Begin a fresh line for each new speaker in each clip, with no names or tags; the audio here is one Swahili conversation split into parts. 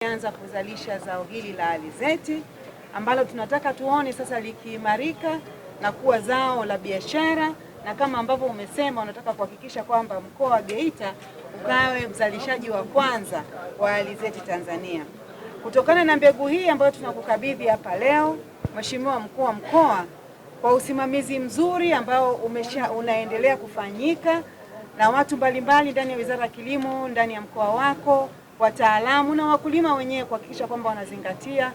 Anza kuzalisha zao hili la alizeti ambalo tunataka tuone sasa likiimarika na kuwa zao la biashara, na kama ambavyo umesema unataka kuhakikisha kwamba mkoa wa Geita ukawe mzalishaji wa kwanza wa alizeti Tanzania. Kutokana na mbegu hii ambayo tunakukabidhi hapa leo, Mheshimiwa Mkuu wa Mkoa, kwa usimamizi mzuri ambao unaendelea kufanyika na watu mbalimbali ndani ya Wizara ya Kilimo, ndani ya mkoa wako, wataalamu na wakulima wenyewe kuhakikisha kwamba wanazingatia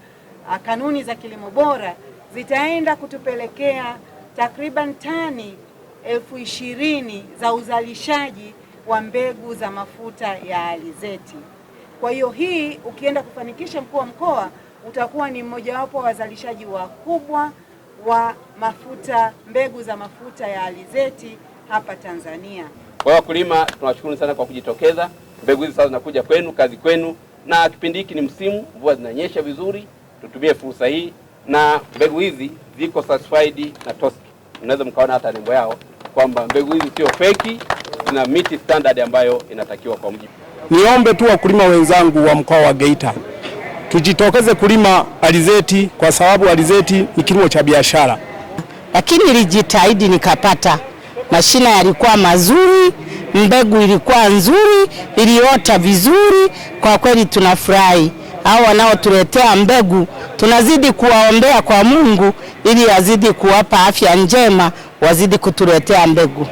kanuni za kilimo bora, zitaenda kutupelekea takriban tani 20,000 za uzalishaji wa mbegu za mafuta ya alizeti. Kwa hiyo hii ukienda kufanikisha, mkuu wa mkoa, utakuwa ni mmojawapo wa wazalishaji wakubwa wa mbegu za mafuta ya alizeti hapa Tanzania.
Kwa wakulima tunawashukuru sana kwa kujitokeza. Mbegu hizi sasa zinakuja kwenu, kazi kwenu, na kipindi hiki ni msimu, mvua zinanyesha vizuri, tutumie fursa hii, na mbegu hizi ziko certified na TOSCI. Unaweza mkaona hata nembo yao kwamba mbegu hizi sio feki, zina meet standard ambayo inatakiwa kwa mji.
Niombe tu wakulima wenzangu wa mkoa wa Geita, tujitokeze kulima alizeti kwa sababu alizeti ni kilimo cha biashara.
Lakini nilijitahidi nikapata, mashina yalikuwa mazuri, mbegu ilikuwa nzuri, iliota vizuri. Kwa kweli tunafurahi. Hao wanaotuletea mbegu tunazidi kuwaombea kwa Mungu ili azidi kuwapa afya njema, wazidi kutuletea mbegu.